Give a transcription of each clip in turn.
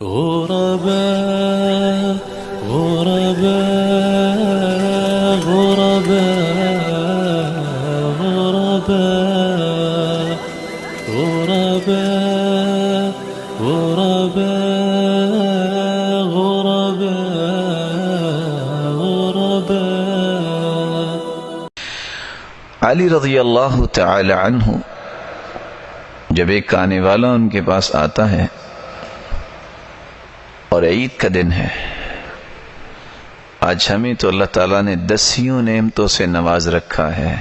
غرباء غرباء غرباء غرباء غرباء غرباء غرباء علی رضی اللہ تعالی عنہ جب ایک آنے والا ان کے پاس آتا ہے اور عید کا دن ہے، آج ہمیں تو اللہ تعالیٰ نے 10 نعمتوں سے نواز رکھا ہے،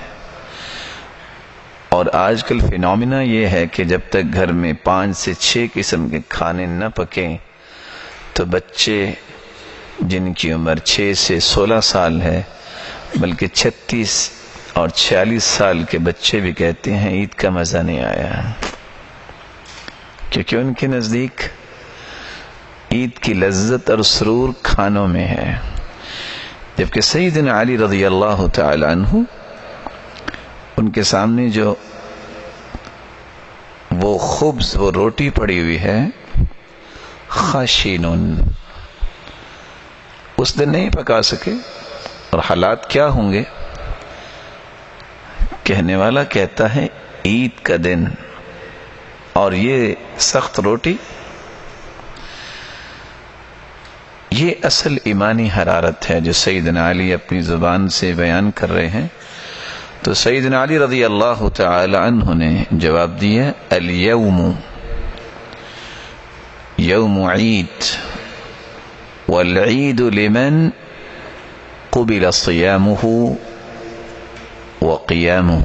اور آج کل فینومینا یہ ہے کہ جب تک گھر میں 5 سے 6 قسم کے کھانے نہ پکیں تو بچے جن کی عمر 6 سے 16 سال ہے، بلکہ 36 اور 46 سال کے بچے بھی کہتے ہیں عید کا مزہ نہیں آیا، کیونکہ ان کے نزدیک عید کی لذت اور سرور کھانوں میں ہے، جبکہ سیدنا علی رضی اللہ تعالی عنہ ان کے سامنے جو وہ خبز، وہ روٹی پڑی ہوئی ہے، خاشینن، اس دن نہیں پکا سکے، اور حالات کیا ہوں گے؟ کہنے والا کہتا ہے عید کا دن اور یہ سخت روٹی، یہ اصل ایمانی حرارت ہے جو سیدنا علی اپنی زبان سے بیان کر رہے ہیں۔ تو سیدنا علی رضی اللہ تعالی عنہ نے جواب دیا، الیوم یوم عید والعید لمن قبل صیامہ وقیامہ،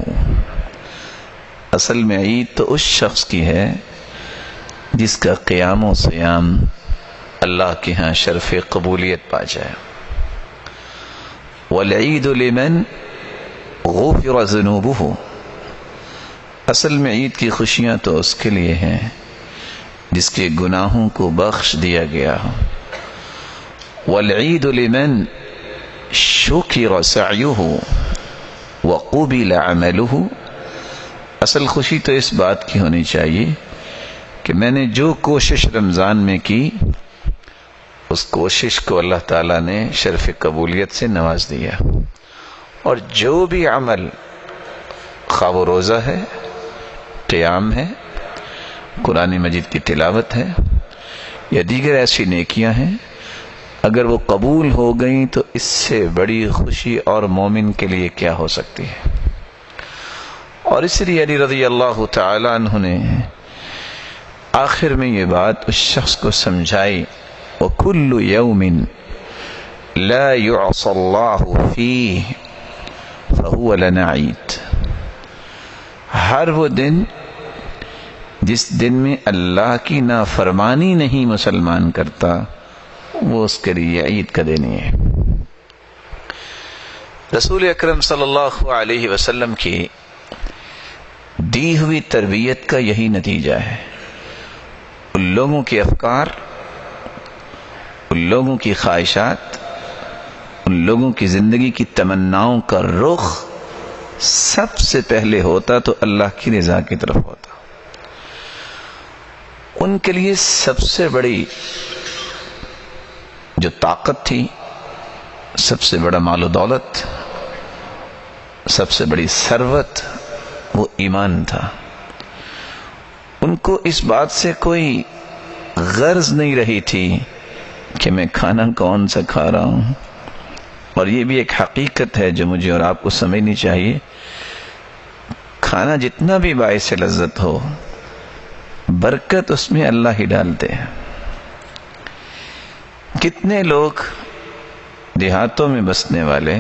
اصل میں عید تو اس شخص کی ہے جس کا قیام و صیام اللہ کے ہاں شرف قبولیت پا جائے، والعید لمن غفر ذنوبہ، اصل میں عید کی خوشیاں تو اس کے لیے ہیں جس کے گناہوں کو بخش دیا گیا ہو، والعید لمن شکر سعیہ وقبل عملہ، اصل خوشی تو اس بات کی ہونی چاہیے کہ میں نے جو کوشش رمضان میں کی، اس کوشش کو اللہ تعالیٰ نے شرف قبولیت سے نواز دیا، اور جو بھی عمل، خواہ وہ روزہ ہے، قیام ہے، قرآن مجید کی تلاوت ہے، یا دیگر ایسی نیکیاں ہیں، اگر وہ قبول ہو گئیں تو اس سے بڑی خوشی اور مومن کے لیے کیا ہو سکتی ہے۔ اور اس لیے علی رضی اللہ تعالی عنہ نے آخر میں یہ بات اس شخص کو سمجھائی، وَكُلُّ يَوْمٍ لَا يُعْصَى اللَّهُ فِيهِ فَهُوَ لَنَا عِيدٌ، ہر وہ دن جس دن میں اللہ کی نافرمانی نہیں مسلمان کرتا، وہ اس کے لیے عید کا دن ہے۔ رسول اکرم صلی اللہ علیہ وسلم کی دی ہوئی تربیت کا یہی نتیجہ ہے، ان لوگوں کے افکار، ان لوگوں کی خواہشات، ان لوگوں کی زندگی کی تمناؤں کا رخ سب سے پہلے ہوتا تو اللہ کی رضا کی طرف ہوتا۔ ان کے لیے سب سے بڑی جو طاقت تھی، سب سے بڑا مال و دولت، سب سے بڑی ثروت، وہ ایمان تھا۔ ان کو اس بات سے کوئی غرض نہیں رہی تھی کہ میں کھانا کون سا کھا رہا ہوں، اور یہ بھی ایک حقیقت ہے جو مجھے اور آپ کو سمجھنی چاہیے، کھانا جتنا بھی باعث لذت ہو، برکت اس میں اللہ ہی ڈالتے ہیں۔ کتنے لوگ دیہاتوں میں بسنے والے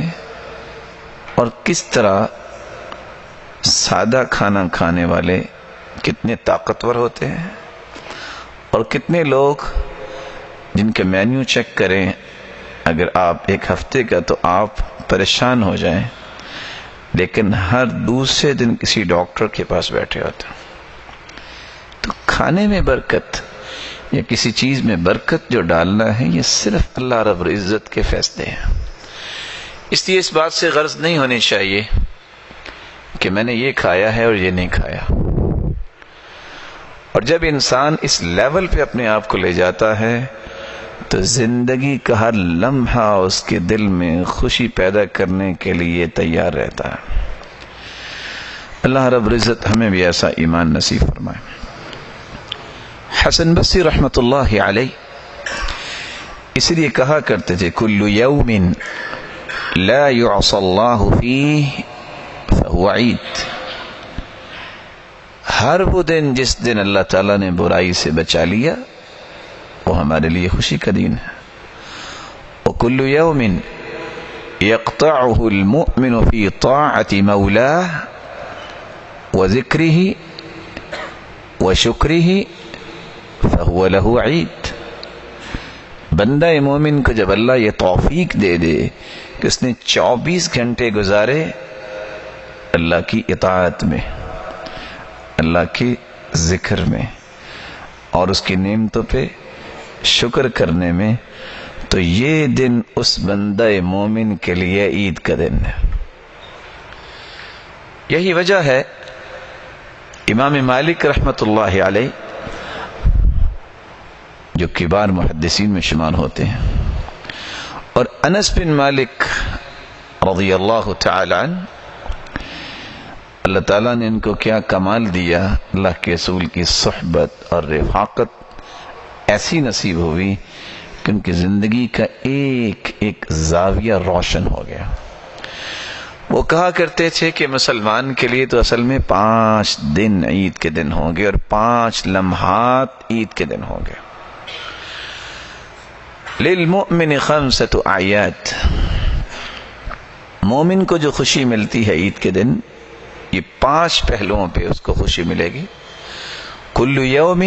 اور کس طرح سادہ کھانا کھانے والے کتنے طاقتور ہوتے ہیں، اور کتنے لوگ جن کے مینیو چیک کریں، اگر آپ ایک ہفتے کا تو آپ پریشان ہو جائیں، لیکن ہر دوسرے دن کسی ڈاکٹر کے پاس بیٹھے ہوتے ہیں۔ تو کھانے میں برکت یا کسی چیز میں برکت جو ڈالنا ہے، یہ صرف اللہ رب العزت کے فیصلے ہیں۔ اس لیے اس بات سے غرض نہیں ہونی چاہیے کہ میں نے یہ کھایا ہے اور یہ نہیں کھایا، اور جب انسان اس لیول پہ اپنے آپ کو لے جاتا ہے تو زندگی کا ہر لمحہ اس کے دل میں خوشی پیدا کرنے کے لیے تیار رہتا ہے۔ اللہ رب العزت ہمیں بھی ایسا ایمان نصیب فرمائے۔ حسن بصری رحمت اللہ علیہ اس لیے کہا کرتے تھے کل یوم لا یعصى اللہ فیہ فہو عید، ہر وہ دن جس دن اللہ تعالیٰ نے برائی سے بچا لیا وہ ہمارے لیے خوشی کا دن ہے۔ وکل یوم یقطعہ المؤمن فی طاعت مولاہ وذکرہ وشکرہ فہو لہ عید، بندہ مومن کو جب اللہ یہ توفیق دے دے کہ اس نے 24 گھنٹے گزارے اللہ کی اطاعت میں، اللہ کے ذکر میں اور اس کی نعمتوں پہ شکر کرنے میں، تو یہ دن اس بندہ مومن کے لیے عید کا دن ہے۔ یہی وجہ ہے امام مالک رحمت اللہ علیہ جو کبار محدثین میں شمار ہوتے ہیں، اور انس بن مالک رضی اللہ تعالی عنہ، اللہ تعالیٰ نے ان کو کیا کمال دیا، اللہ کے رسول کی صحبت اور رفاقت ایسی نصیب ہوئی کہ ان کی زندگی کا ایک ایک زاویہ روشن ہو گیا۔ وہ کہا کرتے تھے کہ مسلمان کے لیے تو اصل میں 5 دن عید کے دن ہوں گے اور 5 لمحات عید کے دن ہوں گے۔ للمؤمن 5 اعیاد، مومن کو جو خوشی ملتی ہے عید کے دن، یہ 5 پہلوؤں پہ اس کو خوشی ملے گی۔ کل یوم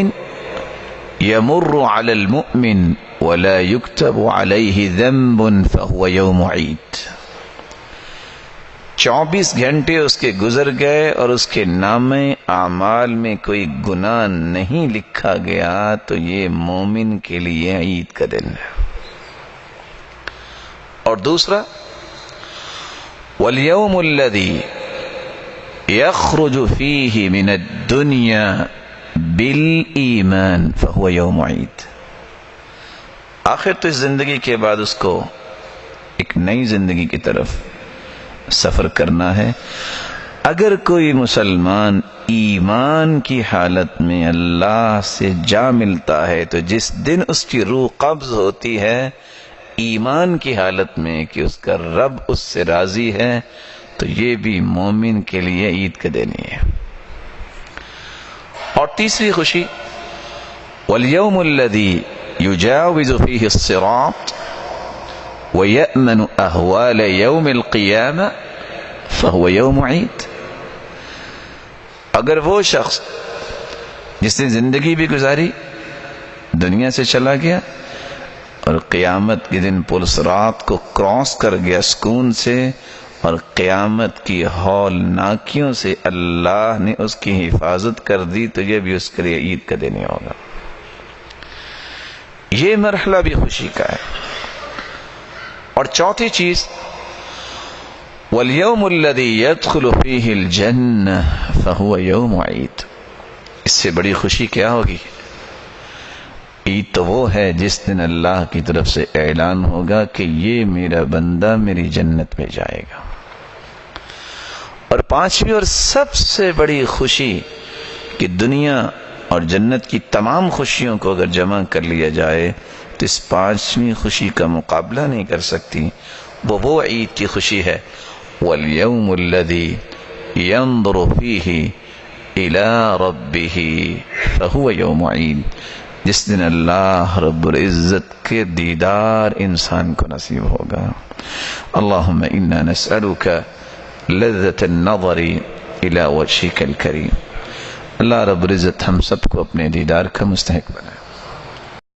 یمر علی المؤمن ولا یکتب علیہ ذنب فہو یوم عید، 24 گھنٹے اس کے گزر گئے اور اس کے نامے اعمال میں کوئی گناہ نہیں لکھا گیا تو یہ مومن کے لیے عید کا دن ہے۔ اور دوسرا والیوم الذی یخرج فیہ من الدنیا بالایمان فہو یوم عید، آخر تو اس زندگی کے بعد اس کو ایک نئی زندگی کی طرف سفر کرنا ہے۔ اگر کوئی مسلمان ایمان کی حالت میں اللہ سے جا ملتا ہے تو جس دن اس کی روح قبض ہوتی ہے ایمان کی حالت میں کہ اس کا رب اس سے راضی ہے، تو یہ بھی مومن کے لیے عید کا دن ہے۔ اور تیسری خوشی والیوم الذی یجاوز فیہ الصراط وَيَأْمَنُ أَهْوَالَ يَوْمِ الْقِيَامَةِ فَهُوَ يَوْمُ عِيد، اگر وہ شخص جس نے زندگی بھی گزاری دنیا سے چلا گیا اور قیامت کے دن پل صراط کو کراس کر گیا سکون سے، اور قیامت کی ہول ناکیوں سے اللہ نے اس کی حفاظت کر دی، تو یہ بھی اس کے لیے عید کا دن ہوگا۔ یہ مرحلہ بھی خوشی کا ہے۔ اور چوتھی چیز والیوم الذی یدخل فیہ الجنہ فہو یوم عید، اس سے بڑی خوشی کیا ہوگی؟ عید تو وہ ہے جس دن اللہ کی طرف سے اعلان ہوگا کہ یہ میرا بندہ میری جنت میں جائے گا۔ اور پانچویں اور سب سے بڑی خوشی کہ دنیا اور جنت کی تمام خوشیوں کو اگر جمع کر لیا جائے تو اس 5ویں خوشی کا مقابلہ نہیں کر سکتی، وہ عید کی خوشی ہے۔ والیوم الذی ینظر فیہ الی ربہ فہو یوم عید، جس دن اللہ رب العزت کے دیدار انسان کو نصیب ہوگا۔ اللہم انا نسألک لذت النظر الی وجہک الکریم، اللہ رب العزت ہم سب کو اپنے دیدار کا مستحق بنائے۔